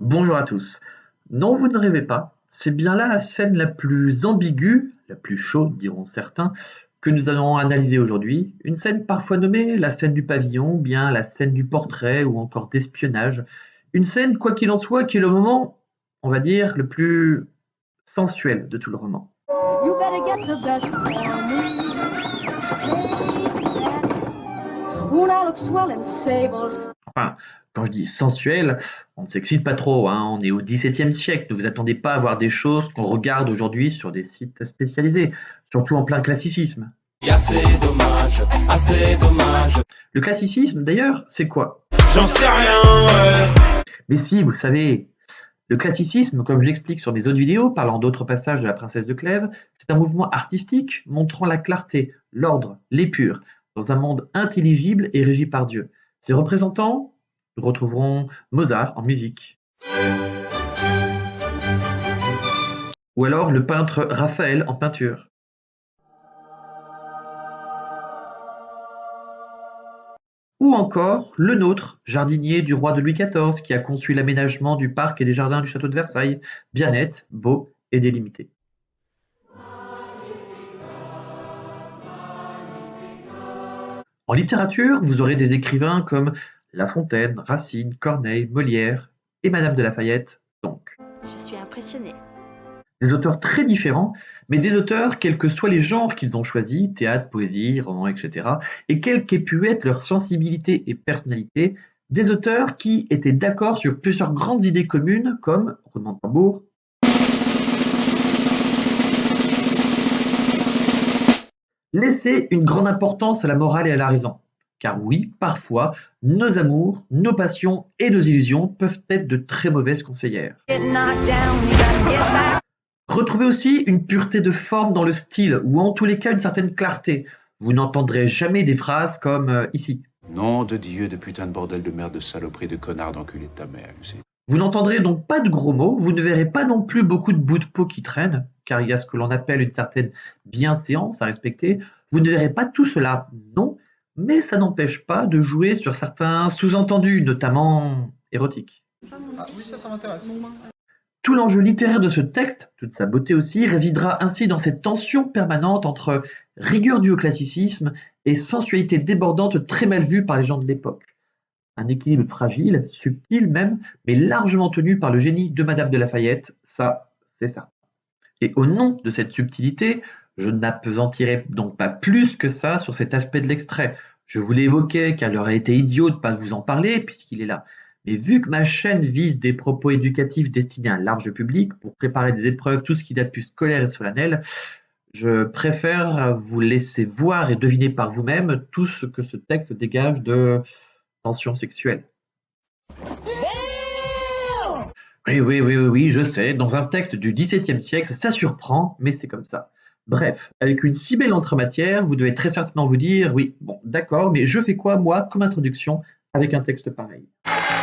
Bonjour à tous. Non, vous ne rêvez pas, c'est bien là la scène la plus ambiguë, la plus chaude diront certains, que nous allons analyser aujourd'hui. Une scène parfois nommée la scène du pavillon, ou bien la scène du portrait, ou encore d'espionnage. Une scène, quoi qu'il en soit, qui est le moment, on va dire, le plus sensuel de tout le roman. You better get the best for me. Ooh, I look swell in sables. Enfin, quand je dis sensuel, on ne s'excite pas trop, hein, on est au XVIIe siècle, ne vous attendez pas à voir des choses qu'on regarde aujourd'hui sur des sites spécialisés, surtout en plein classicisme. Et assez dommage, assez dommage. Le classicisme, d'ailleurs, c'est quoi? J'en sais rien, ouais. Mais si, vous savez, le classicisme, comme je l'explique sur mes autres vidéos parlant d'autres passages de la princesse de Clèves, c'est un mouvement artistique montrant la clarté, l'ordre, l'épure, dans un monde intelligible et régi par Dieu. Ses représentants, nous retrouverons Mozart en musique, ou alors le peintre Raphaël en peinture. Ou encore le nôtre, jardinier du roi de Louis XIV, qui a conçu l'aménagement du parc et des jardins du château de Versailles, bien net, beau et délimité. En littérature, vous aurez des écrivains comme La Fontaine, Racine, Corneille, Molière et Madame de Lafayette, donc. Je suis impressionnée. Des auteurs très différents, mais des auteurs quels que soient les genres qu'ils ont choisis, théâtre, poésie, roman, etc., et quelle qu'ait pu être leur sensibilité et personnalité, des auteurs qui étaient d'accord sur plusieurs grandes idées communes, comme, roulement de tambour, laisser une grande importance à la morale et à la raison. Car oui, parfois, nos amours, nos passions et nos illusions peuvent être de très mauvaises conseillères. Retrouvez aussi une pureté de forme dans le style, ou en tous les cas une certaine clarté. Vous n'entendrez jamais des phrases comme ici. Nom de Dieu, de putain de bordel de merde, de saloperie, de connard, d'enculé de ta mère, Lucie. Vous n'entendrez donc pas de gros mots, vous ne verrez pas non plus beaucoup de bouts de peau qui traînent, car il y a ce que l'on appelle une certaine bienséance à respecter. Vous ne verrez pas tout cela, non, mais ça n'empêche pas de jouer sur certains sous-entendus, notamment érotiques. Ah oui, ça m'intéresse. Tout l'enjeu littéraire de ce texte, toute sa beauté aussi, résidera ainsi dans cette tension permanente entre rigueur due au classicisme et sensualité débordante très mal vue par les gens de l'époque. Un équilibre fragile, subtil même, mais largement tenu par le génie de Madame de Lafayette, ça, c'est certain. Et au nom de cette subtilité, je n'appesantirai donc pas plus que ça sur cet aspect de l'extrait. Je vous l'évoquais car il aurait été idiot de ne pas vous en parler puisqu'il est là. Mais vu que ma chaîne vise des propos éducatifs destinés à un large public pour préparer des épreuves, tout ce qu'il y a de plus scolaire et solennel, je préfère vous laisser voir et deviner par vous-même tout ce que ce texte dégage de tension sexuelle. Oui, je sais, dans un texte du XVIIe siècle, ça surprend, mais c'est comme ça. Bref, avec une si belle entrée en matière, vous devez très certainement vous dire, oui, bon, d'accord, mais je fais quoi, moi, comme introduction, avec un texte pareil?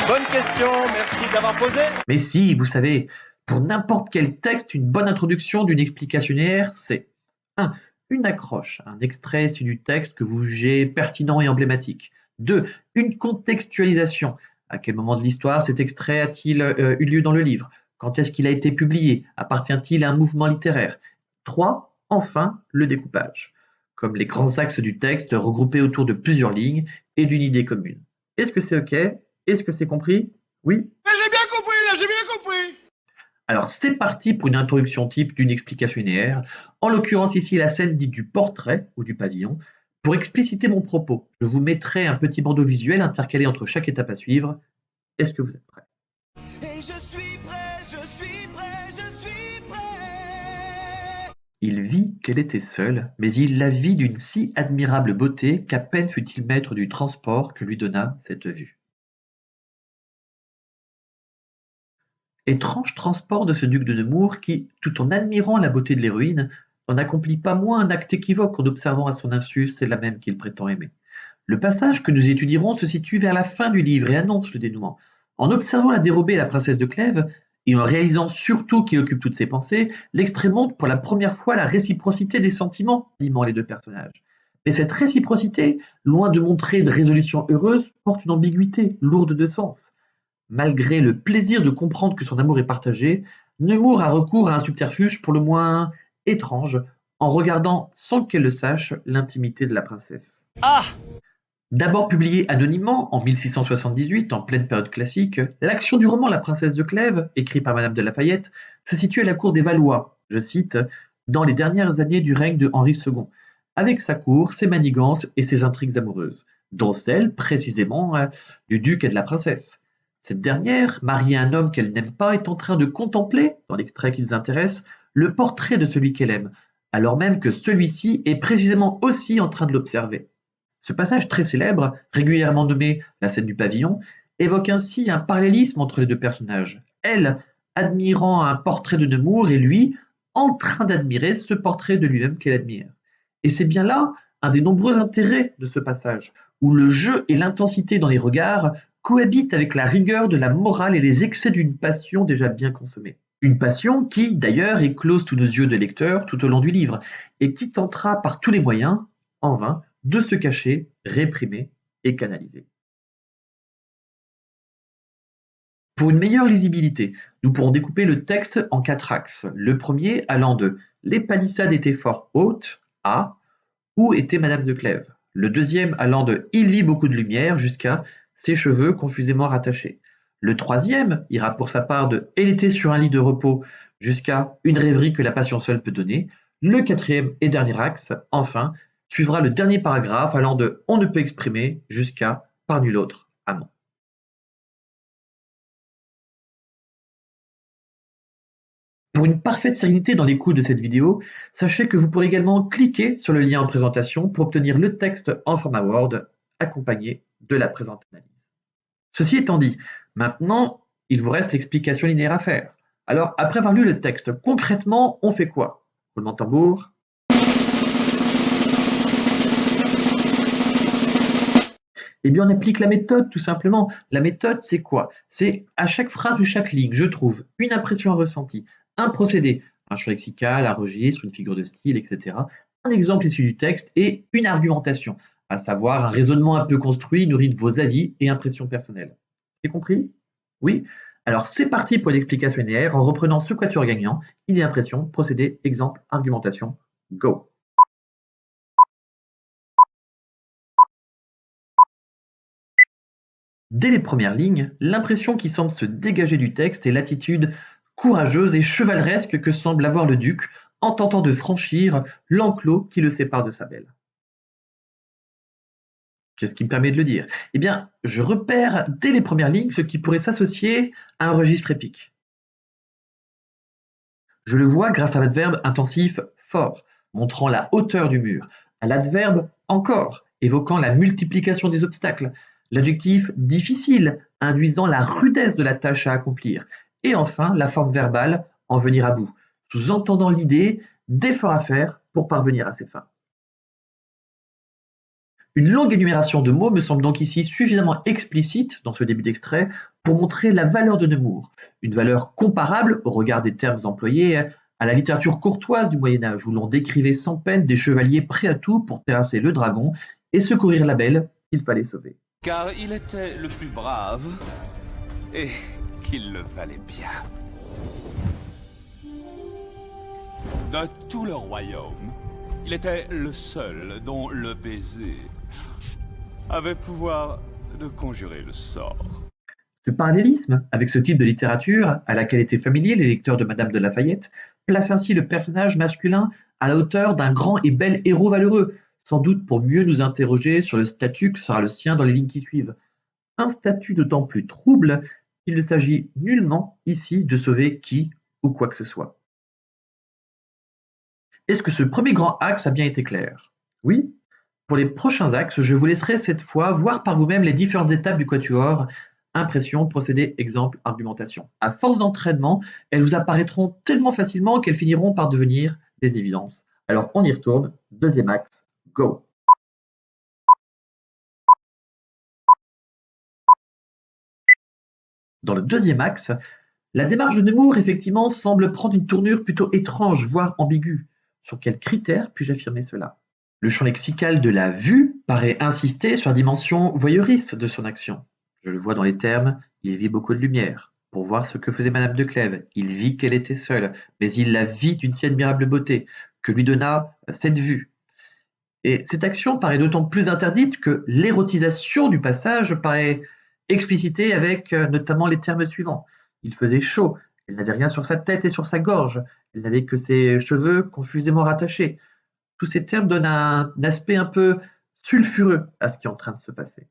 Bonne question, merci de l'avoir posée. Mais si, vous savez, pour n'importe quel texte, une bonne introduction d'une explicationnaire, c'est 1. Une accroche, un extrait issu du texte que vous jugez pertinent et emblématique. 2. Une contextualisation. À quel moment de l'histoire cet extrait a-t-il eu lieu dans le livre? Quand est-ce qu'il a été publié? Appartient-il à un mouvement littéraire? 3. Enfin, le découpage, comme les grands axes du texte regroupés autour de plusieurs lignes et d'une idée commune. Est-ce que c'est OK? Est-ce que c'est compris? Oui? J'ai bien compris, là, j'ai bien compris. Alors c'est parti pour une introduction type d'une explication linéaire, en l'occurrence ici la scène dite du portrait ou du pavillon. Pour expliciter mon propos, je vous mettrai un petit bandeau visuel intercalé entre chaque étape à suivre. Est-ce que vous êtes prêts? Et je suis prêt, je suis prêt, je suis prêt. Il vit qu'elle était seule, mais il la vit d'une si admirable beauté qu'à peine fut-il maître du transport que lui donna cette vue. Étrange transport de ce duc de Nemours qui, tout en admirant la beauté de l'héroïne, n'en accomplit pas moins un acte équivoque en observant à son insu celle-là même qu'il prétend aimer. Le passage que nous étudierons se situe vers la fin du livre et annonce le dénouement. En observant la dérobée et la princesse de Clèves, et en réalisant surtout qu'il occupe toutes ses pensées, l'extrait montre pour la première fois la réciprocité des sentiments animant les deux personnages. Mais cette réciprocité, loin de montrer une résolution heureuse, porte une ambiguïté lourde de sens. Malgré le plaisir de comprendre que son amour est partagé, Nemours a recours à un subterfuge pour le moins étrange, en regardant, sans qu'elle le sache, l'intimité de la princesse. D'abord publié anonymement en 1678, en pleine période classique, l'action du roman La princesse de Clèves, écrit par Madame de Lafayette, se situe à la cour des Valois, je cite, dans les dernières années du règne de Henri II, avec sa cour, ses manigances et ses intrigues amoureuses, dont celle, précisément, du duc et de la princesse. Cette dernière, mariée à un homme qu'elle n'aime pas, est en train de contempler, dans l'extrait qui nous intéresse, le portrait de celui qu'elle aime, alors même que celui-ci est précisément aussi en train de l'observer. Ce passage très célèbre, régulièrement nommé la scène du pavillon, évoque ainsi un parallélisme entre les deux personnages. Elle, admirant un portrait de Nemours, et lui, en train d'admirer ce portrait de lui-même qu'elle admire. Et c'est bien là un des nombreux intérêts de ce passage, où le jeu et l'intensité dans les regards cohabitent avec la rigueur de la morale et les excès d'une passion déjà bien consommée. Une passion qui, d'ailleurs, éclose sous nos yeux de lecteurs tout au long du livre, et qui tentera par tous les moyens, en vain, de se cacher, réprimer et canaliser. Pour une meilleure lisibilité, nous pourrons découper le texte en 4 axes. Le premier allant de « Les palissades étaient fort hautes » à « Où était Madame de Clèves ?» Le deuxième allant de « Il vit beaucoup de lumière » jusqu'à « Ses cheveux confusément rattachés ». Le troisième ira pour sa part de « Elle était sur un lit de repos » jusqu'à « Une rêverie que la passion seule peut donner ». Le quatrième et dernier axe, enfin, suivra le dernier paragraphe allant de « On ne peut exprimer » jusqu'à « Par nul autre, amant ». Pour une parfaite sérénité dans l'écoute de cette vidéo, sachez que vous pourrez également cliquer sur le lien en présentation pour obtenir le texte en format Word accompagné de la présente analyse. Ceci étant dit, maintenant, il vous reste l'explication linéaire à faire. Alors, après avoir lu le texte, concrètement, on fait quoi? Roulement de tambour. Eh bien, on applique la méthode, tout simplement. La méthode, c'est quoi? C'est à chaque phrase ou chaque ligne, je trouve une impression ressentie, un procédé, un champ lexical, un registre, une figure de style, etc., un exemple issu du texte et une argumentation, à savoir un raisonnement un peu construit, nourri de vos avis et impressions personnelles. C'est compris? Oui? Alors, c'est parti pour l'explication linéaire en reprenant ce quatuor gagnant, idée, impression, procédé, exemple, argumentation, go! Dès les premières lignes, l'impression qui semble se dégager du texte est l'attitude courageuse et chevaleresque que semble avoir le duc en tentant de franchir l'enclos qui le sépare de sa belle. Qu'est-ce qui me permet de le dire? Eh bien, je repère dès les premières lignes ce qui pourrait s'associer à un registre épique. Je le vois grâce à l'adverbe intensif fort, montrant la hauteur du mur, à l'adverbe encore, évoquant la multiplication des obstacles, l'adjectif difficile, induisant la rudesse de la tâche à accomplir, et enfin la forme verbale en venir à bout, sous-entendant l'idée d'effort à faire pour parvenir à ses fins. Une longue énumération de mots me semble donc ici suffisamment explicite dans ce début d'extrait pour montrer la valeur de Nemours, une valeur comparable, au regard des termes employés, à la littérature courtoise du Moyen-Âge, où l'on décrivait sans peine des chevaliers prêts à tout pour terrasser le dragon et secourir la belle qu'il fallait sauver. Car il était le plus brave et qu'il le valait bien. De tout le royaume, il était le seul dont le baiser avait pouvoir de conjurer le sort. Ce parallélisme avec ce type de littérature, à laquelle étaient familiers les lecteurs de Madame de Lafayette, place ainsi le personnage masculin à la hauteur d'un grand et bel héros valeureux, sans doute pour mieux nous interroger sur le statut que sera le sien dans les lignes qui suivent. Un statut d'autant plus trouble qu'il ne s'agit nullement ici de sauver qui ou quoi que ce soit. Est-ce que ce premier grand axe a bien été clair? Oui? Pour les prochains axes, je vous laisserai cette fois voir par vous-même les différentes étapes du quatuor, impression, procédé, exemple, argumentation. À force d'entraînement, elles vous apparaîtront tellement facilement qu'elles finiront par devenir des évidences. Alors on y retourne, deuxième axe, go! Dans le deuxième axe, la démarche de Nemours, effectivement, semble prendre une tournure plutôt étrange, voire ambiguë. Sur quels critères puis-je affirmer cela? Le champ lexical de la vue paraît insister sur la dimension voyeuriste de son action. Je le vois dans les termes Il vit beaucoup de lumière pour voir ce que faisait Madame de Clèves. Il vit qu'elle était seule, mais il la vit d'une si admirable beauté que lui donna cette vue. Et cette action paraît d'autant plus interdite que l'érotisation du passage paraît explicitée avec notamment les termes suivants. Il faisait chaud, elle n'avait rien sur sa tête et sur sa gorge, elle n'avait que ses cheveux confusément rattachés. Tous ces termes donnent un aspect un peu sulfureux à ce qui est en train de se passer.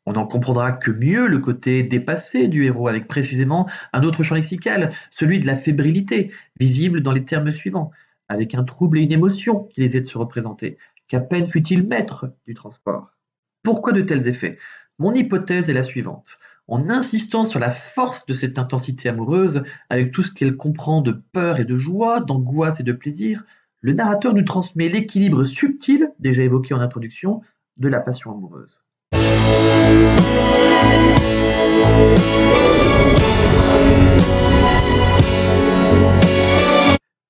On n'en comprendra que mieux le côté dépassé du héros, avec précisément un autre champ lexical, celui de la fébrilité, visible dans les termes suivants, avec un trouble et une émotion qui les aident à se représenter, qu'à peine fut-il maître du transport. Pourquoi de tels effets? Mon hypothèse est la suivante. En insistant sur la force de cette intensité amoureuse, avec tout ce qu'elle comprend de peur et de joie, d'angoisse et de plaisir, le narrateur nous transmet l'équilibre subtil, déjà évoqué en introduction, de la passion amoureuse.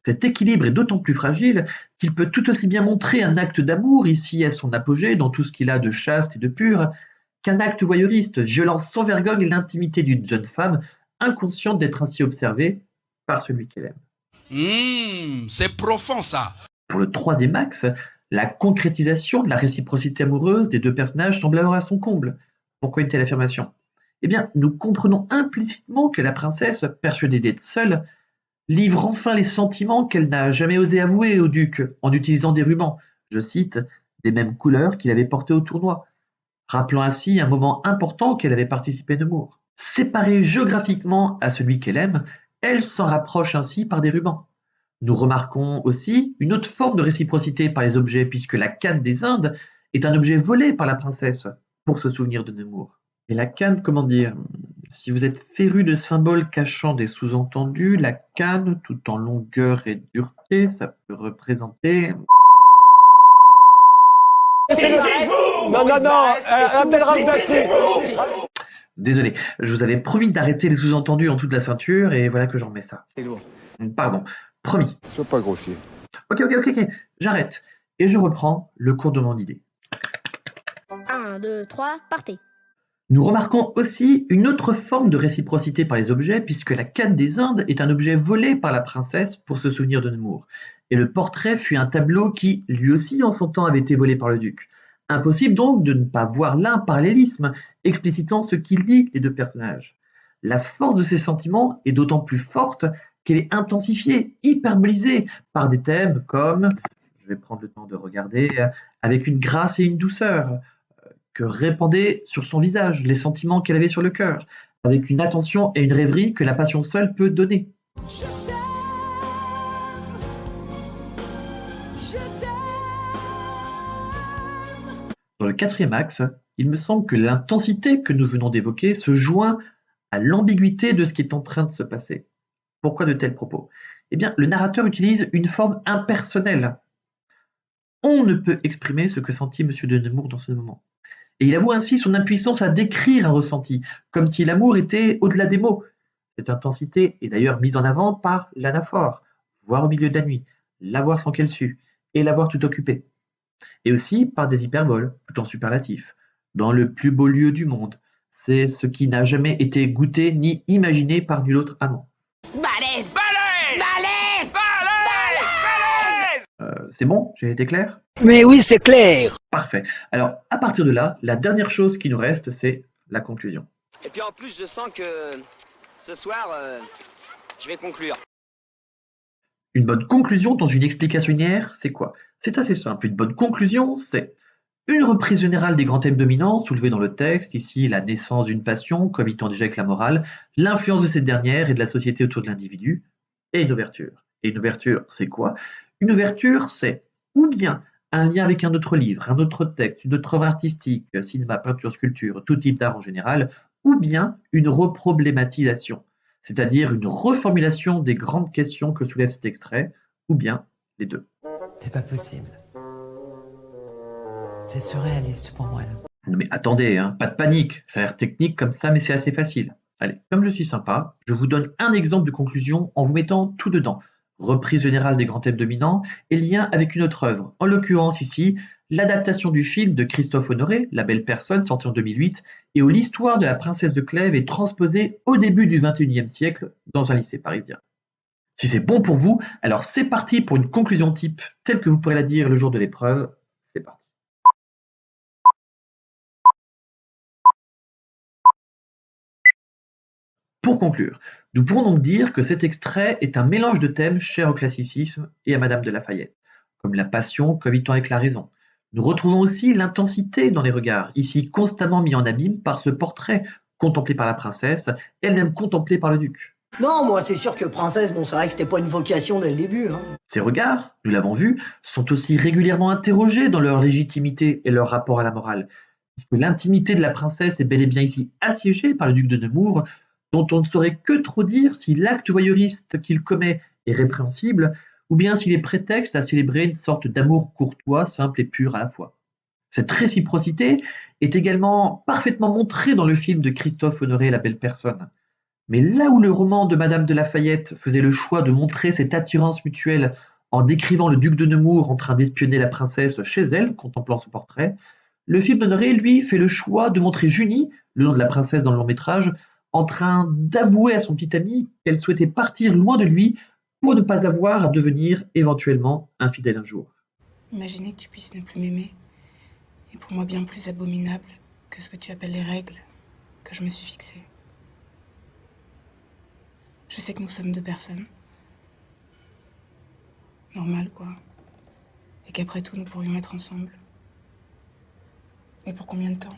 Cet équilibre est d'autant plus fragile qu'il peut tout aussi bien montrer un acte d'amour, ici à son apogée, dans tout ce qu'il a de chaste et de pur, qu'un acte voyeuriste, violant sans vergogne l'intimité d'une jeune femme, inconsciente d'être ainsi observée par celui qu'elle aime. C'est profond ça. Pour le troisième axe, la concrétisation de la réciprocité amoureuse des deux personnages semble alors à son comble. Pourquoi une telle affirmation? Eh bien, nous comprenons implicitement que la princesse, persuadée d'être seule, livre enfin les sentiments qu'elle n'a jamais osé avouer au duc en utilisant des rubans, je cite, des mêmes couleurs qu'il avait portés au tournoi, rappelant ainsi un moment important qu'elle avait participé à Nemours. Séparée géographiquement à celui qu'elle aime, elle s'en rapproche ainsi par des rubans. Nous remarquons aussi une autre forme de réciprocité par les objets, puisque la canne des Indes est un objet volé par la princesse pour se souvenir de Nemours. Et la canne, comment dire? Si vous êtes féru de symboles cachant des sous-entendus, la canne, tout en longueur et dureté, ça peut représenter... Désolé, je vous avais promis d'arrêter les sous-entendus en dessous de la ceinture, et voilà que j'en remets ça. C'est lourd. Pardon, promis. Sois pas grossier. Ok, j'arrête. Et je reprends le cours de mon idée. 1, 2, 3, partez. Nous remarquons aussi une autre forme de réciprocité par les objets, puisque la canne des Indes est un objet volé par la princesse pour se souvenir de Nemours. Et le portrait fut un tableau qui, lui aussi en son temps, avait été volé par le duc. Impossible donc de ne pas voir là un parallélisme, explicitant ce qui lie les deux personnages. La force de ces sentiments est d'autant plus forte qu'elle est intensifiée, hyperbolisée par des thèmes comme, je vais prendre le temps de regarder, avec une grâce et une douceur, que répandaient sur son visage les sentiments qu'elle avait sur le cœur, avec une attention et une rêverie que la passion seule peut donner. Dans le quatrième axe, il me semble que l'intensité que nous venons d'évoquer se joint à l'ambiguïté de ce qui est en train de se passer. Pourquoi de tels propos? Eh bien, le narrateur utilise une forme impersonnelle. On ne peut exprimer ce que sentit M. de Nemours dans ce moment. Et il avoue ainsi son impuissance à décrire un ressenti, comme si l'amour était au-delà des mots. Cette intensité est d'ailleurs mise en avant par l'anaphore, voir au milieu de la nuit, l'avoir sans qu'elle sût, et l'avoir tout occupé. Et aussi par des hyperboles, tout en superlatif. Dans le plus beau lieu du monde, c'est ce qui n'a jamais été goûté ni imaginé par nul autre amant. Balèze! C'est bon? J'ai été clair? Mais oui, c'est clair. Parfait. Alors, à partir de là, la dernière chose qui nous reste, c'est la conclusion. Et puis en plus, je sens que ce soir, je vais conclure. Une bonne conclusion dans une explication linéaire, c'est quoi? C'est assez simple. Une bonne conclusion, c'est une reprise générale des grands thèmes dominants soulevés dans le texte, ici la naissance d'une passion, cohabitant déjà avec la morale, l'influence de cette dernière et de la société autour de l'individu, et une ouverture. Et une ouverture, c'est quoi? Une ouverture, c'est ou bien un lien avec un autre livre, un autre texte, une autre œuvre artistique, cinéma, peinture, sculpture, tout type d'art en général, ou bien une reproblématisation, c'est-à-dire une reformulation des grandes questions que soulève cet extrait, ou bien les deux. C'est pas possible. C'est surréaliste pour moi. Non mais attendez, pas de panique, ça a l'air technique comme ça, mais c'est assez facile. Allez, comme je suis sympa, je vous donne un exemple de conclusion en vous mettant tout dedans. Reprise générale des grands thèmes dominants et lien avec une autre œuvre, en l'occurrence ici, l'adaptation du film de Christophe Honoré, La Belle Personne, sorti en 2008, et où l'histoire de la princesse de Clèves est transposée au début du XXIe siècle dans un lycée parisien. Si c'est bon pour vous, alors c'est parti pour une conclusion type telle que vous pourrez la dire le jour de l'épreuve. C'est parti. Pour conclure, nous pourrons donc dire que cet extrait est un mélange de thèmes chers au classicisme et à Madame de La Fayette, comme la passion cohabitant avec la raison. Nous retrouvons aussi l'intensité dans les regards, ici constamment mis en abîme par ce portrait contemplé par la princesse, elle-même contemplée par le duc. Non, moi c'est sûr que princesse, bon c'est vrai que c'était pas une vocation dès le début. Ces regards, nous l'avons vu, sont aussi régulièrement interrogés dans leur légitimité et leur rapport à la morale, puisque l'intimité de la princesse est bel et bien ici assiégée par le duc de Nemours, dont on ne saurait que trop dire si l'acte voyeuriste qu'il commet est répréhensible, ou bien s'il est prétexte à célébrer une sorte d'amour courtois, simple et pur à la fois. Cette réciprocité est également parfaitement montrée dans le film de Christophe Honoré, La Belle Personne. Mais là où le roman de Madame de La Fayette faisait le choix de montrer cette attirance mutuelle en décrivant le duc de Nemours en train d'espionner la princesse chez elle, contemplant son portrait, le film d'Honoré, lui, fait le choix de montrer Junie, le nom de la princesse dans le long-métrage, en train d'avouer à son petit ami qu'elle souhaitait partir loin de lui pour ne pas avoir à devenir éventuellement infidèle un jour. Imaginez que tu puisses ne plus m'aimer est pour moi bien plus abominable que ce que tu appelles les règles que je me suis fixées. Je sais que nous sommes deux personnes. Normales, quoi. Et qu'après tout, nous pourrions être ensemble. Mais pour combien de temps ?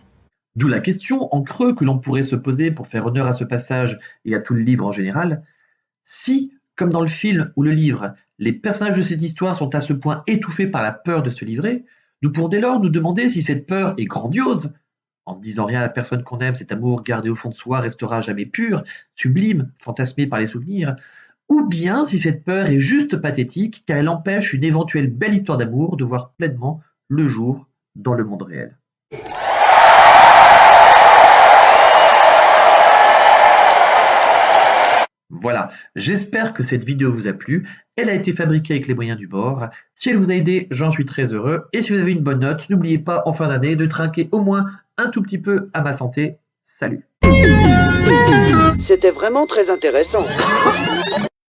D'où la question en creux que l'on pourrait se poser pour faire honneur à ce passage et à tout le livre en général. Si, comme dans le film ou le livre, les personnages de cette histoire sont à ce point étouffés par la peur de se livrer, nous pourrons dès lors nous demander si cette peur est grandiose. En ne disant rien à la personne qu'on aime, cet amour gardé au fond de soi restera jamais pur, sublime, fantasmé par les souvenirs, ou bien si cette peur est juste pathétique car elle empêche une éventuelle belle histoire d'amour de voir pleinement le jour dans le monde réel. Voilà, j'espère que cette vidéo vous a plu. Elle a été fabriquée avec les moyens du bord. Si elle vous a aidé, j'en suis très heureux. Et si vous avez une bonne note, n'oubliez pas en fin d'année de trinquer au moins un tout petit peu à ma santé. Salut. C'était vraiment très intéressant.